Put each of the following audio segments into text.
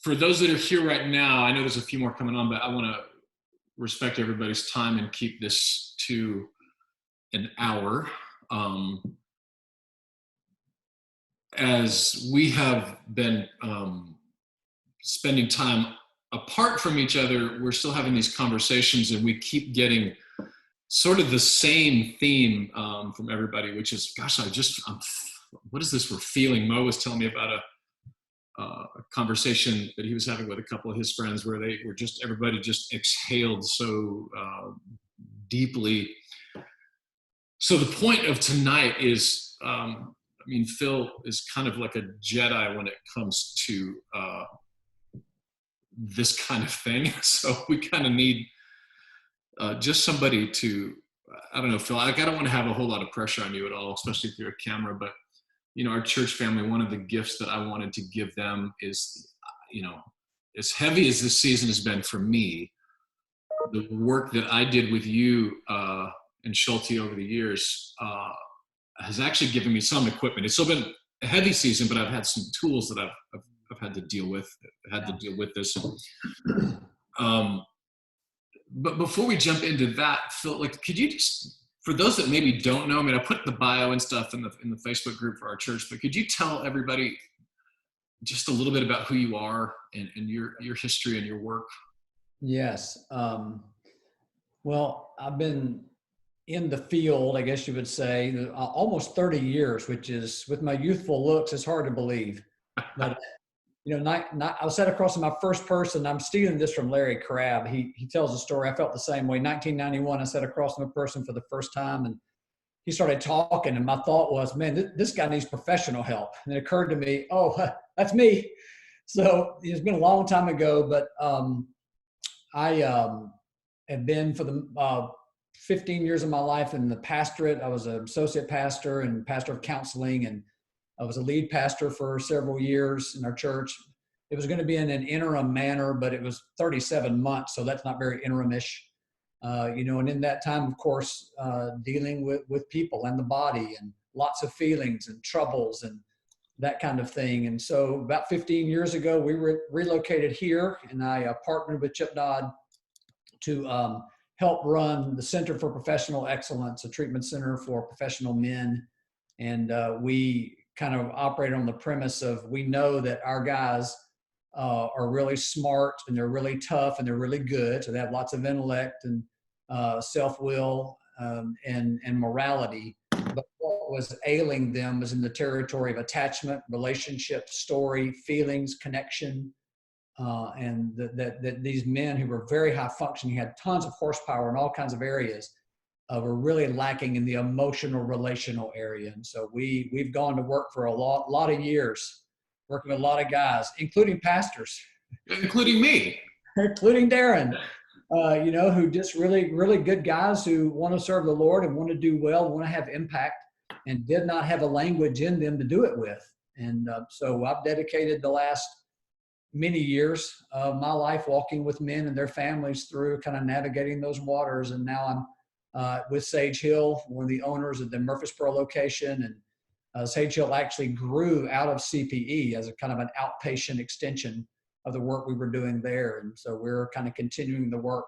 for those that are here right now, I know there's a few more coming on, but I want to respect everybody's time and keep this to an hour. As we have been spending time apart from each other, we're still having these conversations, and we keep getting sort of the same theme from everybody, which is, gosh, what is this we're feeling? Mo was telling me about a conversation that he was having with a couple of his friends where everybody just exhaled so deeply. So the point of tonight is, Phil is kind of like a Jedi when it comes to this kind of thing. So we kind of need just somebody to, I don't know, Phil, I don't want to have a whole lot of pressure on you at all, especially through a camera, but our church family, one of the gifts that I wanted to give them is, as heavy as this season has been for me, the work that I did with you and Schulte over the years has actually given me some equipment. It's still been a heavy season, but I've had some tools that I've had to deal with. To deal with this. But before we jump into that, Phil, could you just, for those that maybe don't know, I put the bio and stuff in the Facebook group for our church, but could you tell everybody just a little bit about who you are and your history and your work? Yes. Well, I've been in the field, I guess you would say, almost 30 years, which is, with my youthful looks, it's hard to believe. But I sat across from my first person. I'm stealing this from Larry Crabb. He tells a story. I felt the same way. 1991, I sat across from a person for the first time, and he started talking, and my thought was, man, this guy needs professional help. And it occurred to me, oh, that's me. So it's been a long time ago, but I have been for the 15 years of my life in the pastorate. I was an associate pastor and pastor of counseling, and I was a lead pastor for several years in our church. It was going to be in an interim manner, but it was 37 months, so that's not very interimish. And in that time, of course, dealing with people and the body and lots of feelings and troubles and that kind of thing. And so about 15 years ago, we relocated here, and I partnered with Chip Dodd to help run the Center for Professional Excellence, a treatment center for professional men. And we kind of operate on the premise of, we know that our guys are really smart, and they're really tough, and they're really good. So they have lots of intellect and self-will and morality. But what was ailing them was in the territory of attachment, relationship, story, feelings, connection. And that these men who were very high functioning, had tons of horsepower in all kinds of areas, were really lacking in the emotional, relational area. And so we've gone to work for a lot of years, working with a lot of guys, including pastors. Including me. Including Darren, who just really, really good guys who want to serve the Lord and want to do well, want to have impact, and did not have a language in them to do it with. And so I've dedicated the last many years of my life walking with men and their families through kind of navigating those waters. And now I'm with Sage Hill, one of the owners of the Murfreesboro location. And Sage Hill actually grew out of CPE as a kind of an outpatient extension of the work we were doing there. And so we're kind of continuing the work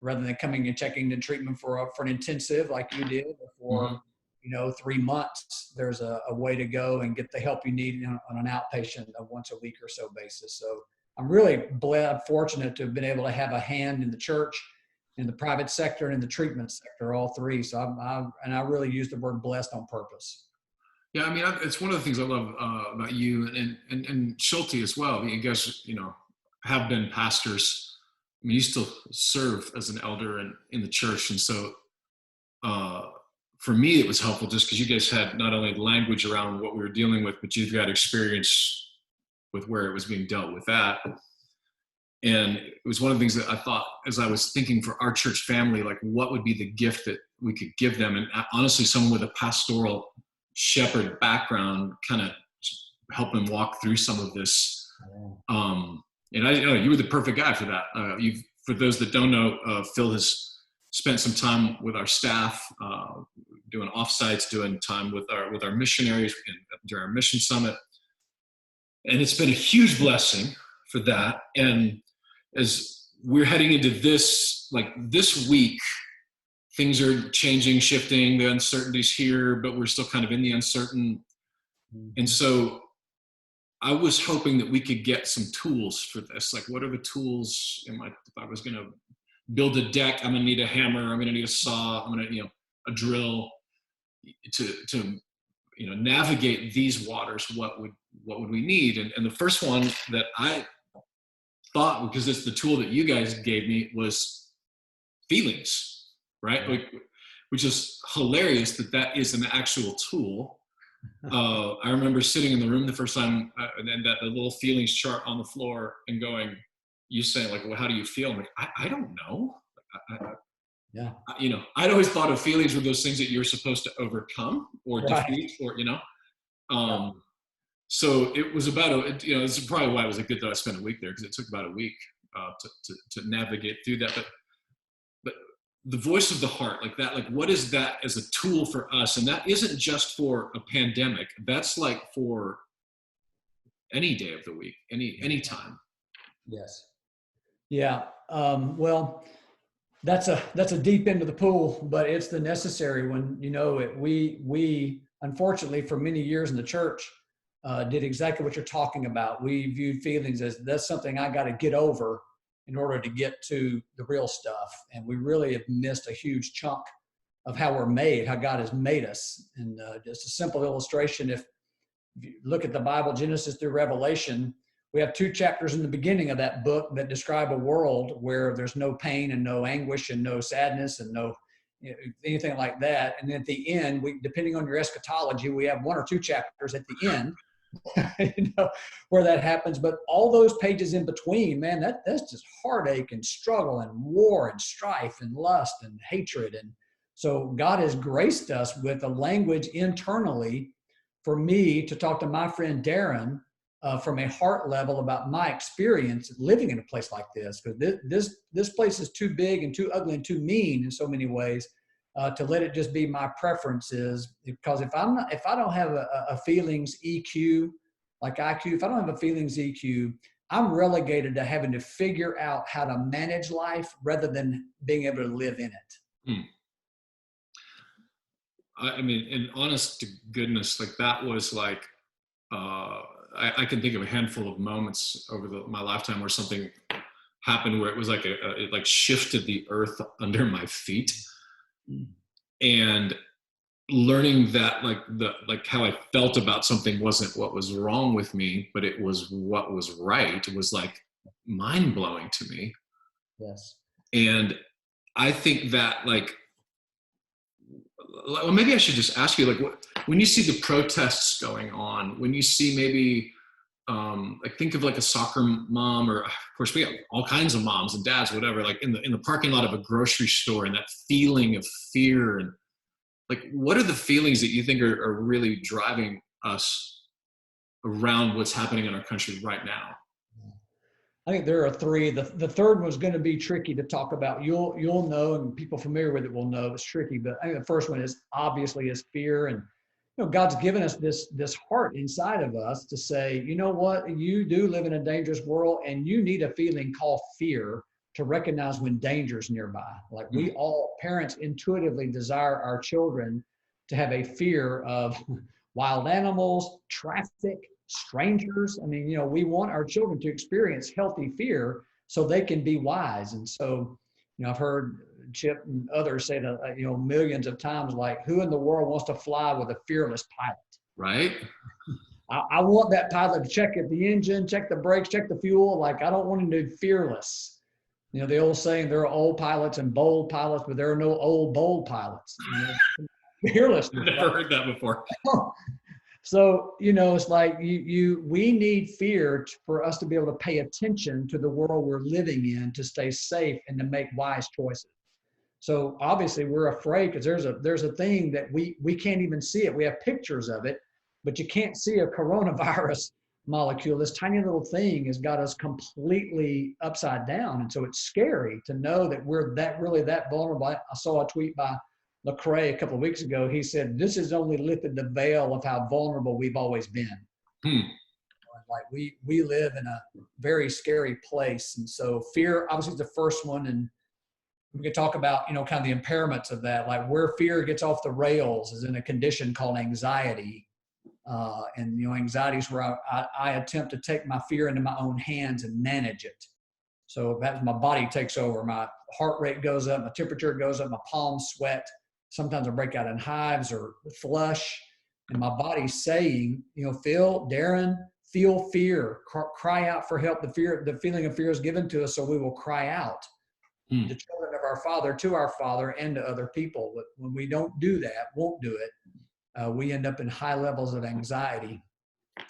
rather than coming and checking the treatment for an intensive like you did, or for 3 months. There's a way to go and get the help you need on an outpatient of once a week or so basis. So I'm really fortunate to have been able to have a hand in the church, in the private sector, and in the treatment sector, all three. So I really use the word blessed on purpose. Yeah, it's one of the things I love about you and Schulte as well. You guys, have been pastors. You still serve as an elder in the church, and so for me, it was helpful just because you guys had not only language around what we were dealing with, but you've got experience with where it was being dealt with that. And it was one of the things that I thought, as I was thinking for our church family, what would be the gift that we could give them? And honestly, someone with a pastoral shepherd background kind of help them walk through some of this. And you were the perfect guy for that. For those that don't know, Phil has spent some time with our staff, doing offsites, doing time with our missionaries during our mission summit. And it's been a huge blessing for for that. And as we're heading into this, like this week, things are changing, shifting, the uncertainty's here, but we're still kind of in the uncertain. And so I was hoping that we could get some tools for this. Like, what are the tools if I was going to build a deck, I'm going to need a hammer, I'm going to need a saw, I'm going to, a drill to navigate these waters. What would we need? And the first one that I thought, because it's the tool that you guys gave me, was feelings, right? Yeah. Like, which is hilarious that is an actual tool. I remember sitting in the room the first time, and then that the little feelings chart on the floor, and going, you saying like, well, how do you feel? I'm like, I don't know. Yeah. I'd always thought of feelings were those things that you're supposed to overcome or defeat, or So it was about this is probably why it was good that I spent a week there, because it took about a week to navigate through that. But the voice of the heart, like that, like what is that as a tool for us? And that isn't just for a pandemic. That's like for any day of the week, any time. Yes. Yeah. Well, that's a deep end of the pool, but it's the necessary one. We unfortunately for many years in the church did exactly what you're talking about. We viewed feelings as that's something I got to get over in order to get to the real stuff. And we really have missed a huge chunk of how we're made, how God has made us. And just a simple illustration, if you look at the Bible, Genesis through Revelation, we have 2 chapters in the beginning of that book that describe a world where there's no pain and no anguish and no sadness and no anything like that. And then at the end, depending on your eschatology, we have 1 or 2 chapters at the end where that happens. But all those pages in between, man, that's just heartache and struggle and war and strife and lust and hatred. And so God has graced us with a language internally for me to talk to my friend Darren from a heart level about my experience living in a place like this, because this place is too big and too ugly and too mean in so many ways to let it just be my preferences. Because if I don't have a feelings EQ like IQ, if I don't have a feelings EQ, I'm relegated to having to figure out how to manage life rather than being able to live in it. I mean, in honest to goodness, like that was like, I can think of a handful of moments over my lifetime where something happened where it was like it like shifted the earth under my feet. And learning that like how I felt about something wasn't what was wrong with me, but it was what was right. It was like mind blowing to me. Yes. And I think that well, maybe I should just ask you, like, when you see the protests going on, when you see maybe, like, think of like a soccer mom, or of course we have all kinds of moms and dads, whatever, like in the parking lot of a grocery store, and that feeling of fear, and like, what are the feelings that you think are really driving us around what's happening in our country right now? I think there are 3. The third one is going to be tricky to talk about. You'll know, and people familiar with it will know it's tricky. But I think the first one is obviously fear. And God's given us this heart inside of us to say, you know what, you do live in a dangerous world, and you need a feeling called fear to recognize when danger's nearby. Like we all parents intuitively desire our children to have a fear of wild animals, traffic, strangers. I mean, we want our children to experience healthy fear so they can be wise. And so, I've heard Chip and others say that, millions of times, like, who in the world wants to fly with a fearless pilot? Right. I want that pilot to check at the engine, check the brakes, check the fuel. Like, I don't want him to be fearless. The old saying, there are old pilots and bold pilots, but there are no old, bold pilots. Fearless. I've never heard that before. So, it's like we need fear for us to be able to pay attention to the world we're living in, to stay safe and to make wise choices. So obviously we're afraid because there's a thing that we can't even see it. We have pictures of it, but you can't see a coronavirus molecule. This tiny little thing has got us completely upside down. And so it's scary to know that we're that vulnerable. I saw a tweet by Lecrae a couple of weeks ago. He said, this has only lifted the veil of how vulnerable we've always been. Like we live in a very scary place. And so fear obviously is the first one. And we could talk about, kind of the impairments of that, like where fear gets off the rails is in a condition called anxiety. And anxiety is where I attempt to take my fear into my own hands and manage it. So that my body takes over. My heart rate goes up, my temperature goes up, my palms sweat. Sometimes I break out in hives or flush. And my body's saying, Darren, feel fear, cry out for help. The feeling of fear is given to us, so we will cry out. The children of our Father to our Father and to other people. But when we don't do that, won't do it, we end up in high levels of anxiety,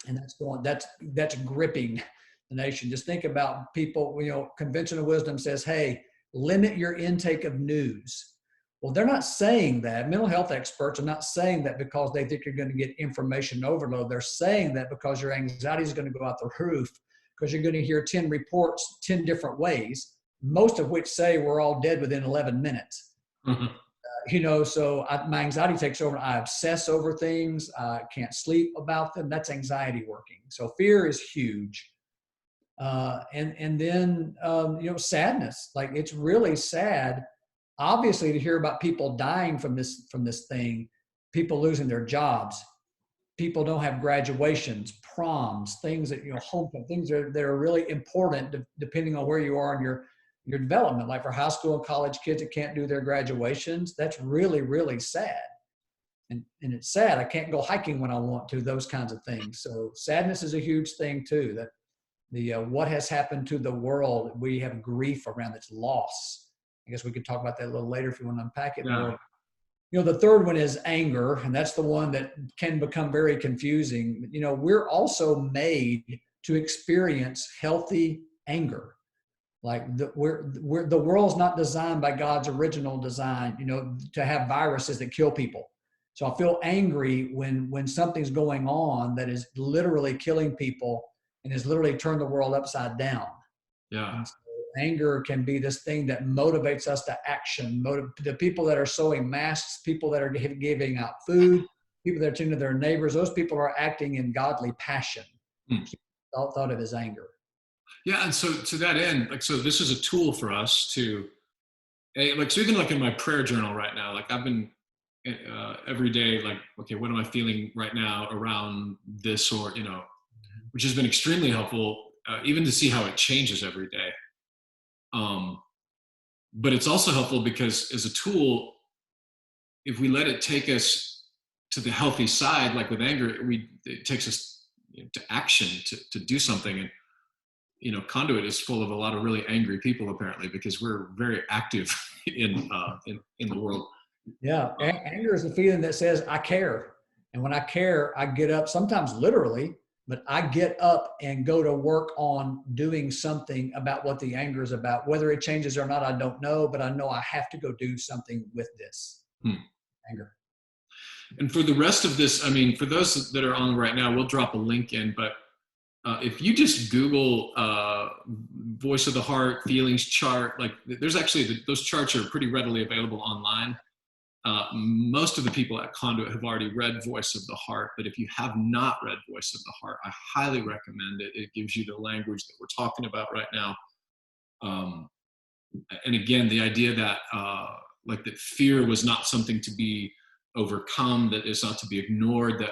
and that's gripping the nation. Just think about people. Conventional wisdom says, "Hey, limit your intake of news." Well, they're not saying that. Mental health experts are not saying that because they think you're going to get information overload. They're saying that because your anxiety is going to go out the roof, because you're going to hear 10 reports 10 different ways, most of which say we're all dead within 11 minutes. So my anxiety takes over. I obsess over things. I can't sleep about them. That's anxiety working. So fear is huge. And then sadness. Like, it's really sad, obviously, to hear about people dying from this thing, people losing their jobs, people don't have graduations, proms, things that, homecoming, things that are really important depending on where you are in your development. Like for high school and college kids that can't do their graduations, that's really, really sad. And it's sad. I can't go hiking when I want to, those kinds of things. So sadness is a huge thing too, that what has happened to the world, we have grief around its loss. I guess we could talk about that a little later if you want to unpack it more. The third one is anger, and that's the one that can become very confusing. We're also made to experience healthy anger. Like the world's not designed by God's original design, to have viruses that kill people. So I feel angry when something's going on that is literally killing people and has literally turned the world upside down. Yeah. So anger can be this thing that motivates us to action. The people that are sewing masks, people that are giving out food, people that are tending to their neighbors, those people are acting in godly passion. Thought of as anger. Yeah, and so to that end, so this is a tool for us to, so even in my prayer journal right now, I've been every day, okay, what am I feeling right now around this, or which has been extremely helpful, even to see how it changes every day. But it's also helpful because as a tool, if we let it take us to the healthy side, like with anger, it takes us to action, to do something. And Conduit is full of a lot of really angry people, apparently, because we're very active in the world. Yeah, anger is the feeling that says I care, and when I care, I get up. Sometimes literally, but I get up and go to work on doing something about what the anger is about. Whether it changes or not, I don't know, but I know I have to go do something with this anger. And for the rest of this, for those that are on right now, we'll drop a link in, but if you just Google voice of the heart, feelings chart, there's actually, those charts are pretty readily available online. Most of the people at Conduit have already read Voice of the Heart, but if you have not read Voice of the Heart, I highly recommend it. It gives you the language that we're talking about right now. And again, the idea that that fear was not something to be overcome, that is not to be ignored. That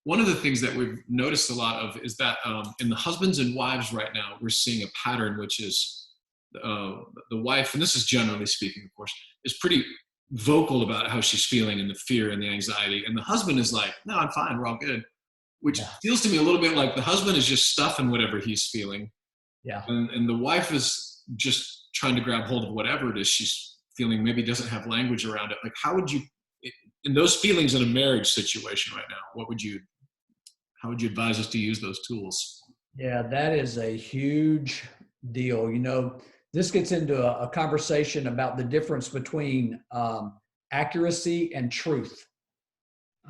one of the things that we've noticed a lot of is that in the husbands and wives right now, we're seeing a pattern, which is the wife, and this is generally speaking, of course, is pretty vocal about how she's feeling and the fear and the anxiety. And the husband is like, no, I'm fine, we're all good. Which feels to me a little bit like the husband is just stuffing whatever he's feeling. Yeah. And the wife is just trying to grab hold of whatever it is she's feeling, maybe doesn't have language around it. How would you, in those feelings in a marriage situation right now, how would you advise us to use those tools? Yeah, that is a huge deal. This gets into a conversation about the difference between accuracy and truth.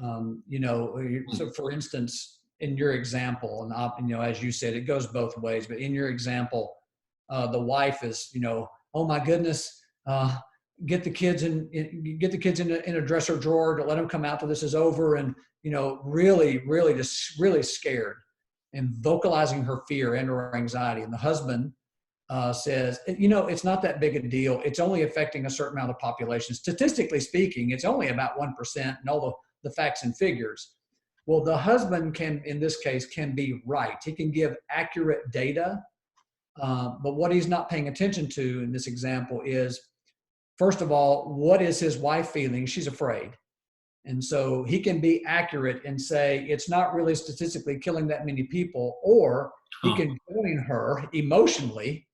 So for instance, in your example, and as you said, it goes both ways, but in your example, the wife is, oh my goodness, get the kids in a dresser drawer to let them come out till this is over. And, really, really just really scared. and vocalizing her fear and her anxiety. And the husband says, it's not that big a deal. It's only affecting a certain amount of population. Statistically speaking, it's only about 1% and all the facts and figures. Well, the husband can, in this case, can be right. He can give accurate data. But what he's not paying attention to in this example is, first of all, what is his wife feeling? She's afraid. And so he can be accurate and say, it's not really statistically killing that many people, or he can join her emotionally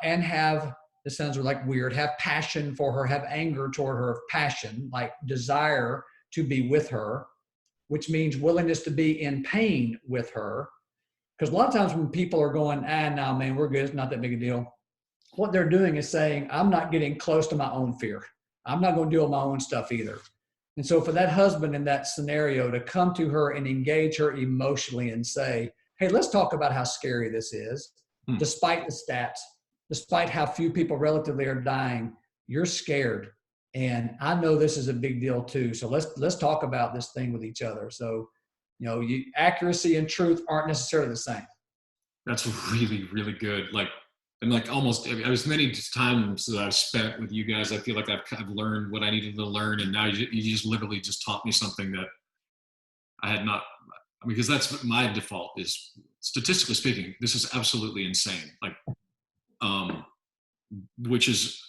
and have, this sounds like weird, have passion for her, have anger toward her, passion, like desire to be with her, which means willingness to be in pain with her. Because a lot of times when people are going, no, man, we're good, it's not that big a deal, what they're doing is saying, I'm not getting close to my own fear. I'm not going to deal with my own stuff either. And so for that husband in that scenario to come to her and engage her emotionally and say, hey, let's talk about how scary this is, despite the stats, despite how few people relatively are dying, you're scared. And I know this is a big deal too. So let's talk about this thing with each other. So, accuracy and truth aren't necessarily the same. That's really, really good. Almost as many times that I've spent with you guys, I feel like I've learned what I needed to learn. And now you just literally just taught me something that I had not, because that's what my default is. Statistically speaking, this is absolutely insane. Which is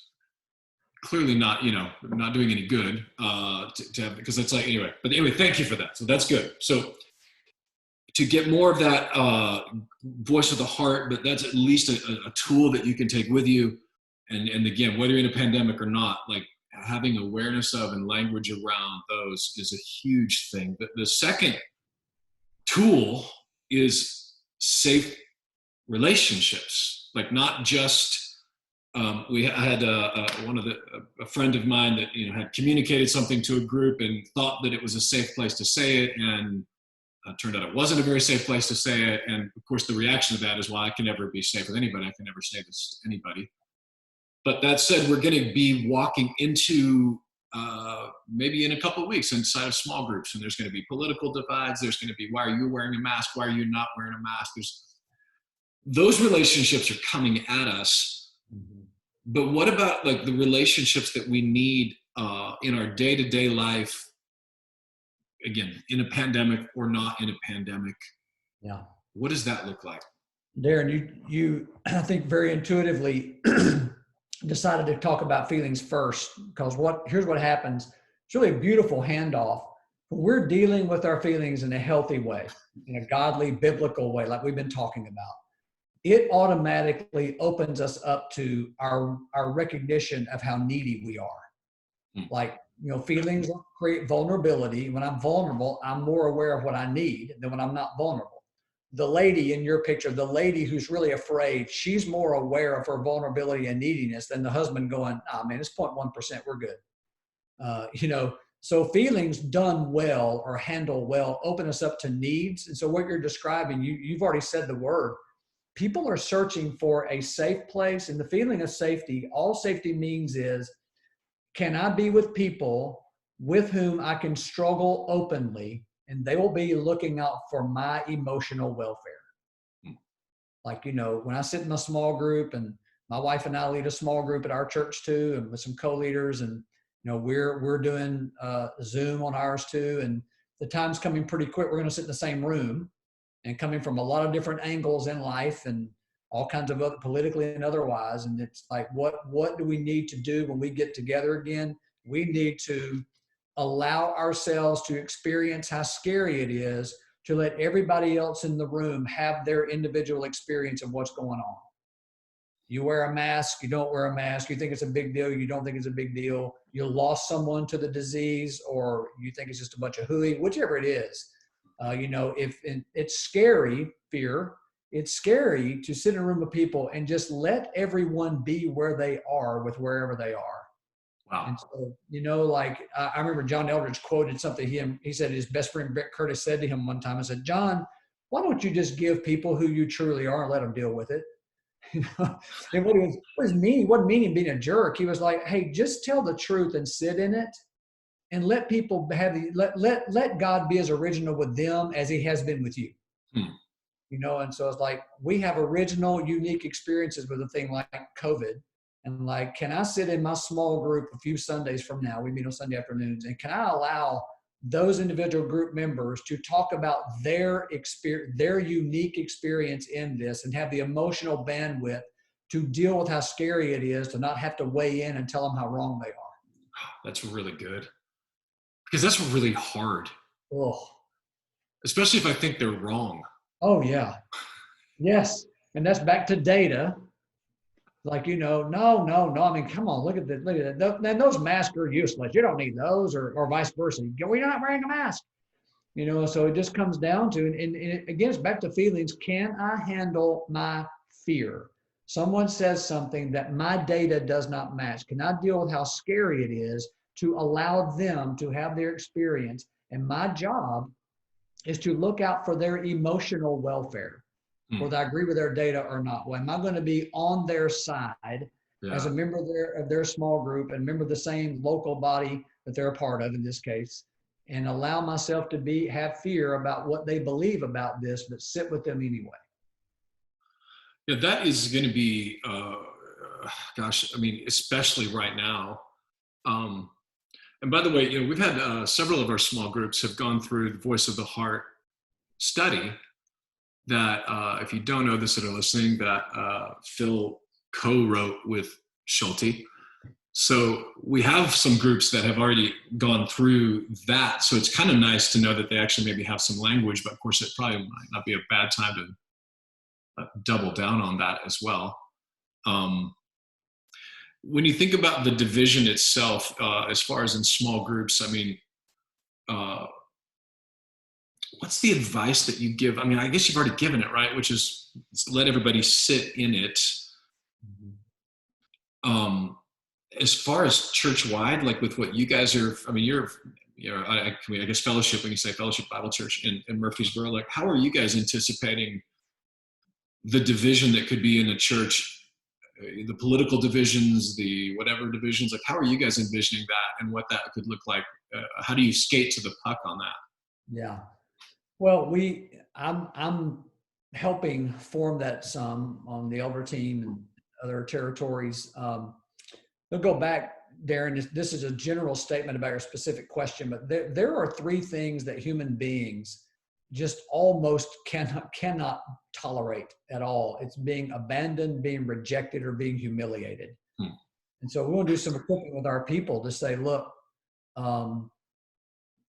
clearly not doing any good to have, because it's anyway. But anyway, thank you for that. So that's good. So to get more of that voice of the heart, but that's at least a tool that you can take with you. And again, whether you're in a pandemic or not, having awareness of and language around those is a huge thing. But the second tool is safe relationships, not just. I had a friend of mine that had communicated something to a group and thought that it was a safe place to say it, and turned out it wasn't a very safe place to say it. And of course, the reaction to that is, well, I can never be safe with anybody. I can never say this to anybody. But that said, we're going to be walking into maybe in a couple of weeks inside of small groups, and there's going to be political divides. There's going to be, why are you wearing a mask? Why are you not wearing a mask? Those relationships are coming at us. But what about the relationships that we need in our day-to-day life, again, in a pandemic or not in a pandemic? Yeah. What does that look like? Darren, you I think very intuitively decided to talk about feelings first, because here's what happens. It's really a beautiful handoff. We're dealing with our feelings in a healthy way, in a godly, biblical way, like we've been talking about. It automatically opens us up to our recognition of how needy we are. Feelings create vulnerability. When I'm vulnerable, I'm more aware of what I need than when I'm not vulnerable. The lady in your picture, the lady who's really afraid, she's more aware of her vulnerability and neediness than the husband going, man, it's 0.1%, we're good. So feelings done well or handled well open us up to needs. And so what you're describing, you've already said the word. People are searching for a safe place, and the feeling of safety, all safety means is, can I be with people with whom I can struggle openly, and they will be looking out for my emotional welfare? When I sit in a small group, and my wife and I lead a small group at our church too, and with some co-leaders, and we're doing Zoom on ours too, and the time's coming pretty quick. We're going to sit in the same room, and coming from a lot of different angles in life and all kinds of other politically and otherwise. And it's what do we need to do when we get together again? We need to allow ourselves to experience how scary it is, to let everybody else in the room have their individual experience of what's going on. You wear a mask, you don't wear a mask, you think it's a big deal, you don't think it's a big deal, you lost someone to the disease, or you think it's just a bunch of hooey, whichever it is. It's scary, fear, it's scary to sit in a room of people and just let everyone be where they are with wherever they are. Wow. And so, I remember John Eldridge quoted something. He said his best friend Brett Curtis said to him one time, I said, John, why don't you just give people who you truly are and let them deal with it? And what does mean? What meaning being a jerk? He was like, hey, just tell the truth and sit in it, and let people let God be as original with them as he has been with you. And so it's like, we have original, unique experiences with a thing like COVID. And like, can I sit in my small group a few Sundays from now? We meet on Sunday afternoons. And can I allow those individual group members to talk about their experience, their unique experience in this, and have the emotional bandwidth to deal with how scary it is to not have to weigh in and tell them how wrong they are. That's really good, because that's really hard, Oh, especially if I think they're wrong. oh yeah. Yes. And that's back to data. Like, no. I mean, come on, look at that. Then those masks are useless. You don't need those, or vice versa. You're not wearing a mask. So it just comes down to, and again, it's back to feelings. Can I handle my fear? Someone says something that my data does not match. Can I deal with how scary it is to allow them to have their experience? And my job is to look out for their emotional welfare, whether I agree with their data or not. Well, am I going to be on their side as a member of their small group and member of the same local body that they're a part of in this case, and allow myself to have fear about what they believe about this, but sit with them anyway? Yeah, that is going to be, gosh, I mean, especially right now. And by the way, we've had several of our small groups have gone through the Voice of the Heart study that, if you don't know this that are listening, that Phil co-wrote with Schulte. So we have some groups that have already gone through that. So it's kind of nice to know that they actually maybe have some language, but of course it probably might not be a bad time to double down on that as well. When you think about the division itself, as far as in small groups, I mean, what's the advice that you give? I mean, I guess you've already given it, right? Which is let everybody sit in it. As far as church-wide, like with what you guys are, I mean, I guess fellowship, when you say Fellowship Bible Church in Murfreesboro, like how are you guys anticipating the division that could be in a church, the political divisions, the whatever divisions, like how are you guys envisioning that and what that could look like? How do you skate to the puck on that? Yeah. Well, I'm helping form that some on the elder team and other territories. We'll go back, Darren. This is a general statement about your specific question, but there are three things that human beings just almost cannot tolerate at all. It's being abandoned, being rejected, or being humiliated. And so we want to do some equipping with our people to say, look,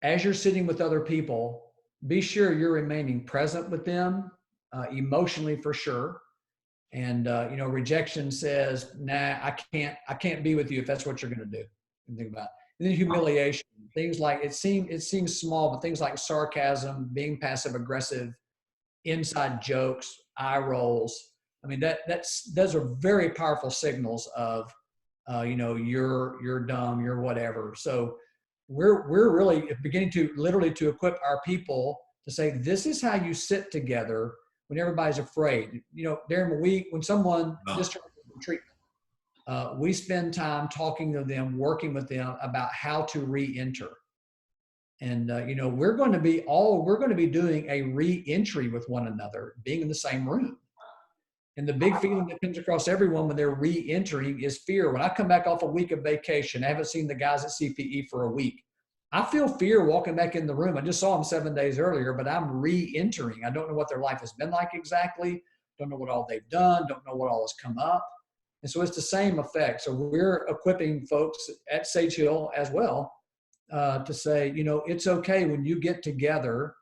as you're sitting with other people, be sure you're remaining present with them, emotionally for sure. And rejection says, nah, I can't be with you if that's what you're going to do. And think about it. And then humiliation, things like it seems small, but things like sarcasm, being passive aggressive, inside jokes, eye rolls. I mean, those are very powerful signals of, you're dumb, you're whatever. So we're really beginning to literally to equip our people to say, this is how you sit together when everybody's afraid. Darren, when someone discharges from treatment, we spend time talking to them, working with them about how to re-enter. And we're going to be doing a re-entry with one another, being in the same room. And the big feeling that comes across everyone when they're re-entering is fear. When I come back off a week of vacation, I haven't seen the guys at CPE for a week, I feel fear walking back in the room. I just saw them 7 days earlier, but I'm re-entering. I don't know what their life has been like exactly. Don't know what all they've done. Don't know what all has come up. And so it's the same effect. So we're equipping folks at Sage Hill as well to say, it's okay when you get together,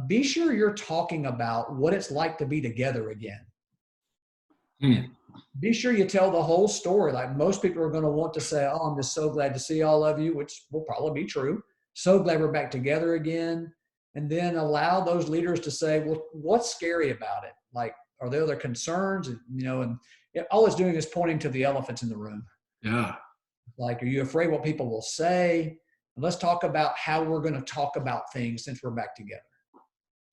be sure you're talking about what it's like to be together again. And be sure you tell the whole story. Like most people are going to want to say, oh, I'm just so glad to see all of you, which will probably be true. So glad we're back together again. And then allow those leaders to say, well, what's scary about it? Like, are there other concerns? And all it's doing is pointing to the elephants in the room. Yeah. Like, are you afraid what people will say? And let's talk about how we're going to talk about things since we're back together.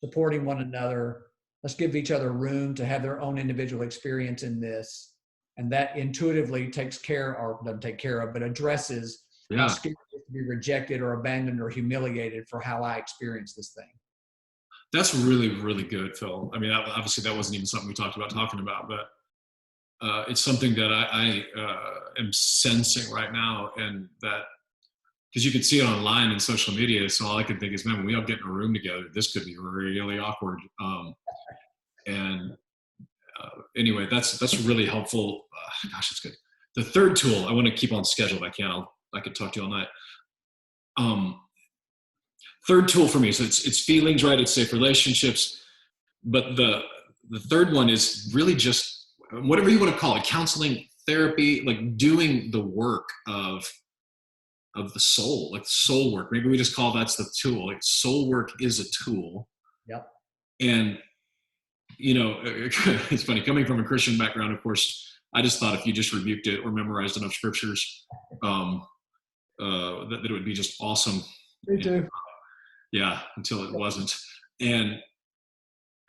Supporting one another. Let's give each other room to have their own individual experience in this. And that intuitively doesn't take care of, but addresses how scary it is to be rejected or abandoned or humiliated for how I experience this thing. That's really, really good, Phil. I mean, obviously that wasn't even something we talked about talking about, but it's something that I am sensing right now, and that because you could see it online and social media. So all I can think is, man, when we all get in a room together, this could be really awkward. And anyway, that's really helpful. Gosh, that's good. The third tool, I want to keep on schedule if I can. I could talk to you all night. Third tool for me, so it's feelings, right? It's safe relationships, but the third one is really just whatever you want to call it, counseling, therapy, like doing the work of the soul, like soul work. Maybe we just call that's the tool. Like soul work is a tool. Yep. And it's funny coming from a Christian background. Of course, I just thought if you just rebuked it or memorized enough scriptures, that it would be just awesome. Me too. Yeah, until it wasn't. And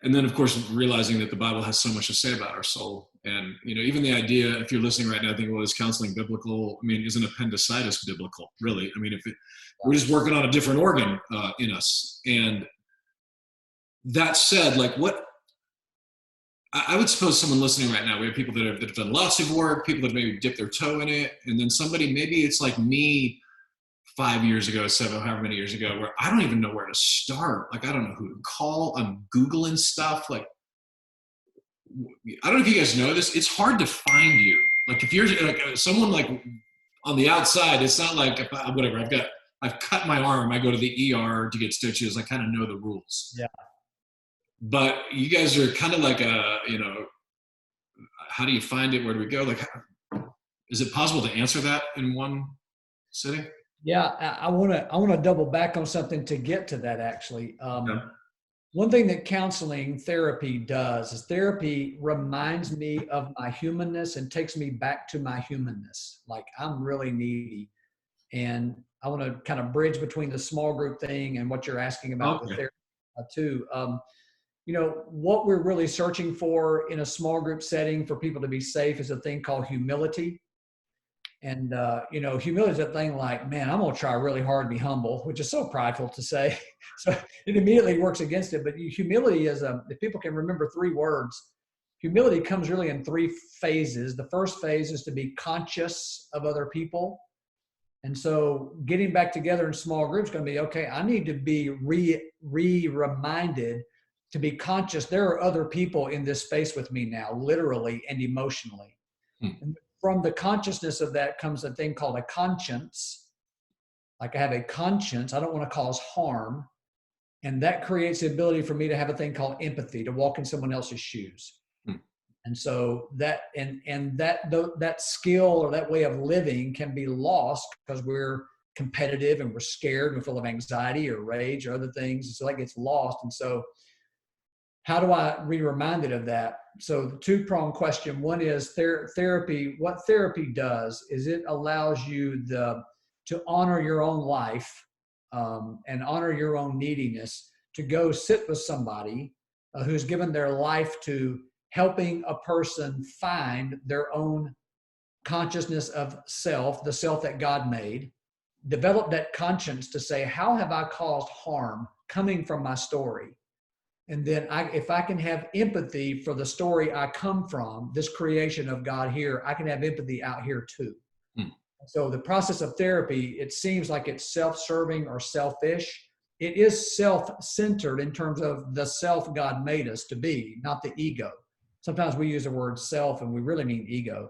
then of course realizing that the Bible has so much to say about our soul. And even the idea, if you're listening right now thinking, well, is counseling biblical? I mean, isn't appendicitis biblical, really? I mean, we're just working on a different organ in us. And that said, like what I would suppose someone listening right now, we have people that have done lots of work, people that maybe dipped their toe in it, and then somebody, maybe it's like me 5 years ago, however many years ago, where I don't even know where to start. Like, I don't know who to call. I'm Googling stuff. Like, I don't know if you guys know this. It's hard to find you. Like, if you're like someone like on the outside, it's not like whatever. I've cut my arm. I go to the ER to get stitches. I kind of know the rules. Yeah. But you guys are kind of like how do you find it? Where do we go? Like, is it possible to answer that in one sitting? Yeah, I want to double back on something to get to that actually. Yeah. One thing that counseling therapy does is therapy reminds me of my humanness and takes me back to my humanness. Like I'm really needy. And I want to kind of bridge between the small group thing and what you're asking about with therapy too. What we're really searching for in a small group setting for people to be safe is a thing called humility. And, humility is that thing like, man, I'm going to try really hard to be humble, which is so prideful to say. So it immediately works against it. But humility is, if people can remember 3 words, humility comes really in 3 phases. The first phase is to be conscious of other people. And so getting back together in small groups is going to be, okay, I need to be reminded to be conscious. There are other people in this space with me now, literally and emotionally. And from the consciousness of that comes a thing called a conscience. Like I have a conscience, I don't want to cause harm. And that creates the ability for me to have a thing called empathy, to walk in someone else's shoes. And so that, and that skill or that way of living can be lost because we're competitive and we're scared and we're full of anxiety or rage or other things. So that gets lost. And so how do I be reminded of that? So the 2-pronged question. One is therapy. What therapy does is it allows you to honor your own life and honor your own neediness, to go sit with somebody who's given their life to helping a person find their own consciousness of self, the self that God made, develop that conscience to say, how have I caused harm coming from my story? And then if I can have empathy for the story I come from, this creation of God here, I can have empathy out here too. So the process of therapy, it seems like it's self-serving or selfish. It is self-centered in terms of the self God made us to be, not the ego. Sometimes we use the word self and we really mean ego.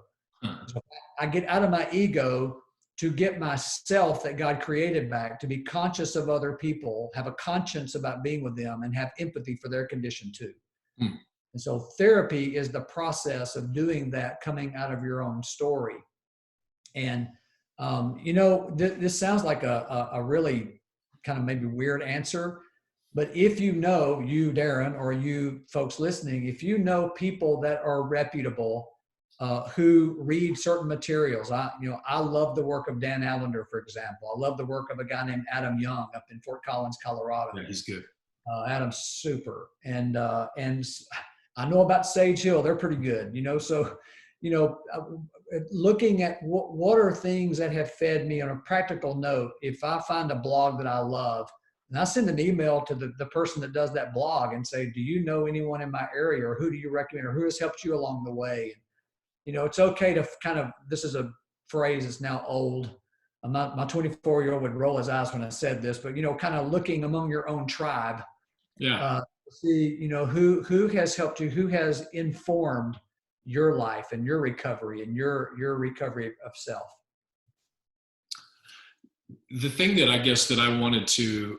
So I get out of my ego to get myself that God created back, to be conscious of other people, have a conscience about being with them, and have empathy for their condition too. And so therapy is the process of doing that, coming out of your own story. And, this sounds like a really kind of maybe weird answer, but if you Darren, or you folks listening, if you know people that are reputable, who read certain materials. I love the work of Dan Allender, for example. I love the work of a guy named Adam Young up in Fort Collins, Colorado. Yeah, he's good. Adam's super. And I know about Sage Hill. They're pretty good, so, looking at what are things that have fed me on a practical note. If I find a blog that I love, And I send an email to the person that does that blog and say, do you know anyone in my area, or who do you recommend, or who has helped you along the way? You know, it's okay to kind of, this is a phrase that's now old. I'm not, my 24-year-old would roll his eyes when I said this, but, you know, kind of looking among your own tribe, see, you know, who has helped you, who has informed your life and your recovery and your recovery of self. The thing that I guess that I wanted to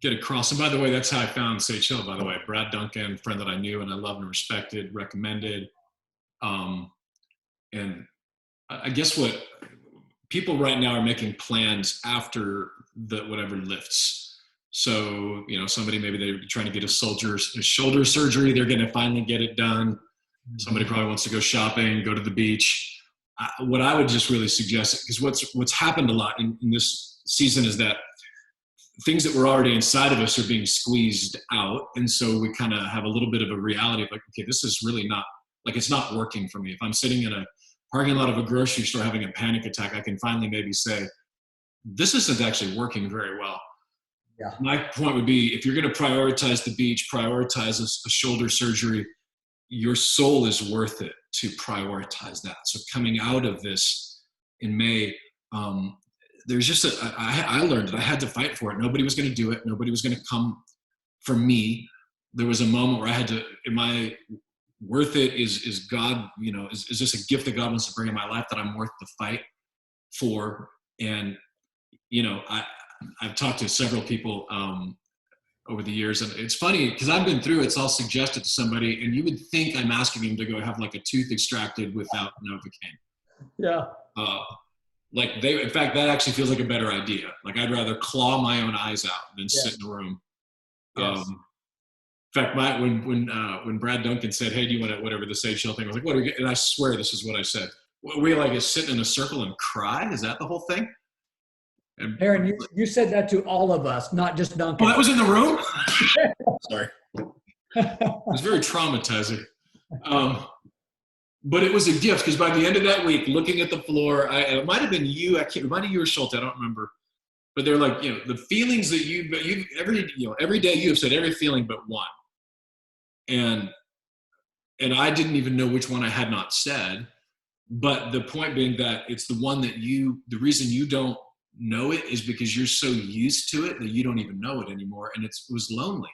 get across, and by the way, that's how I found Sage Hill, by the way. Brad Duncan, friend that I knew and I loved and respected, recommended. And I guess what people right now are making plans after the whatever lifts. So, you know, somebody, maybe they're trying to get a shoulder surgery. They're going to finally get it done. Somebody probably wants to go shopping, go to the beach. What I would just really suggest, because what's happened a lot in this season is that things that were already inside of us are being squeezed out. And so we kind of have a little bit of a reality of like, okay, this is really not, like, it's not working for me. If I'm sitting in a parking lot of a grocery store having a panic attack, I can finally maybe say, this isn't actually working very well. Yeah. My point would be, if you're going to prioritize the beach, prioritize a shoulder surgery, your soul is worth it to prioritize that. So coming out of this in May, there's just I learned that I had to fight for it. Nobody was going to do it. Nobody was going to come for me. There was a moment where I had to, am I worth it? Is God, you know, is this a gift that God wants to bring in my life that I'm worth the fight for? And, you know, I've talked to several people over the years, and it's funny because I've been through it. It's all suggested to somebody, and you would think I'm asking him to go have like a tooth extracted without Novocaine. Yeah. In fact, that actually feels like a better idea. Like, I'd rather claw my own eyes out than sit in a room. Yes. In fact, when Brad Duncan said, "Hey, do you want to whatever the Sage Hill thing?" I was like, "What?" And I swear this is what I said. We like sitting in a circle and cry. Is that the whole thing? And Darren, you said that to all of us, not just Duncan. Oh, that was in the room? Sorry. It was very traumatizing. But it was a gift, because by the end of that week, looking at the floor, it might have been you. It might have been you or Schulte. I don't remember. But they're like, you know, the feelings that every day you have said every feeling but one. And I didn't even know which one I had not said. But the point being that it's the one that the reason you don't know it is because you're so used to it that you don't even know it anymore. And it was lonely.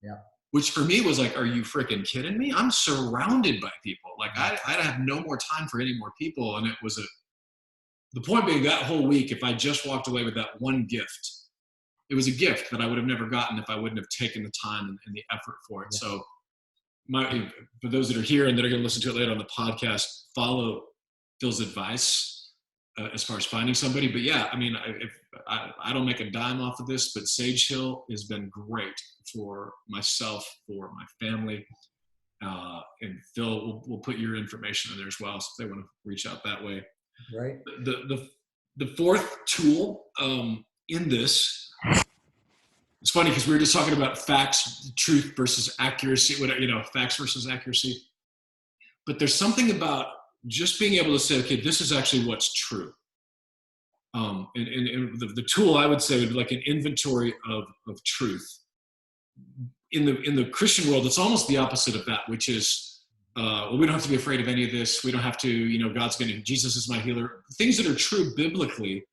Yeah. Which for me was like, are you freaking kidding me? I'm surrounded by people. Like, I have no more time for any more people. And it was the point being, that whole week, if I just walked away with that one gift, it was a gift that I would have never gotten if I wouldn't have taken the time and the effort for it. Yeah. So for those that are here and that are going to listen to it later on the podcast, follow Phil's advice as far as finding somebody. But yeah, I mean, I don't make a dime off of this, but Sage Hill has been great for myself, for my family. And Phil, we'll put your information in there as well, so if they want to reach out that way. Right. The fourth tool in this, it's funny because we were just talking about facts, truth versus accuracy, facts versus accuracy. But there's something about just being able to say, okay, this is actually what's true. And the tool, I would say, would be like an inventory of truth. In the Christian world, it's almost the opposite of that, which is, well, we don't have to be afraid of any of this. We don't have to, Jesus is my healer. Things that are true biblically,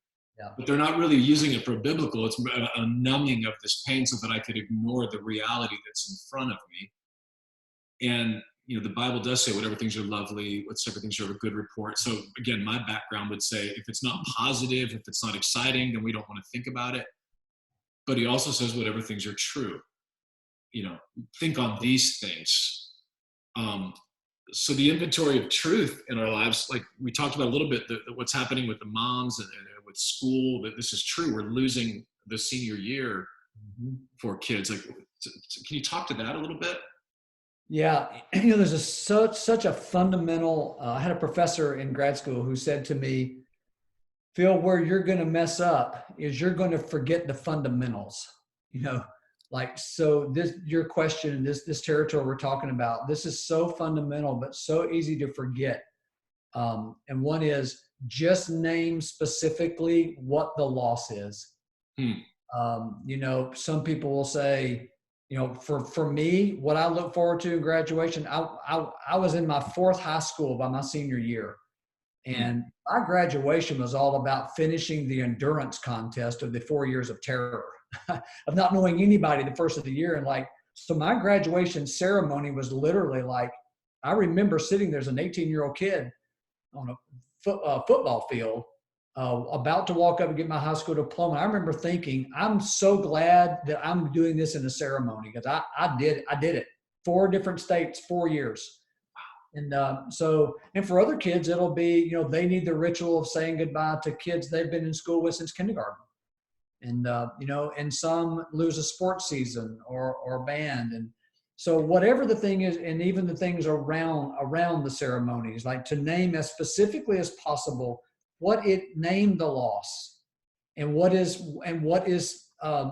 but they're not really using it for biblical. It's a numbing of this pain so that I could ignore the reality that's in front of me. And the Bible does say whatever things are lovely, whatever things are of a good report. So again, my background would say if it's not positive, if it's not exciting, then we don't want to think about it. But he also says whatever things are true. Think on these things. So the inventory of truth in our lives, like we talked about a little bit, what's happening with the moms and with school, that this is true. We're losing the senior year for kids. Like, can you talk to that a little bit? Yeah, there's such a fundamental. I had a professor in grad school who said to me, "Phil, where you're going to mess up is you're going to forget the fundamentals." So your question, this territory we're talking about, this is so fundamental, but so easy to forget. And one is just name specifically what the loss is. You know, some people will say, you know, for me, what I look forward to in graduation, I was in my fourth high school by my senior year. Hmm. And my graduation was all about finishing the endurance contest of the 4 years of terror, of not knowing anybody the first of the year. And like, so my graduation ceremony was literally like, I remember sitting there as an 18-year-old kid on a football field, about to walk up and get my high school diploma. I remember thinking, I'm so glad that I'm doing this in a ceremony, because I did it. 4 different states, 4 years. And and for other kids, it'll be, you know, they need the ritual of saying goodbye to kids they've been in school with since kindergarten. And, you know, and some lose a sports season or band. And so whatever the thing is, and even the things around the ceremonies, like to name as specifically as possible what it named the loss, and what is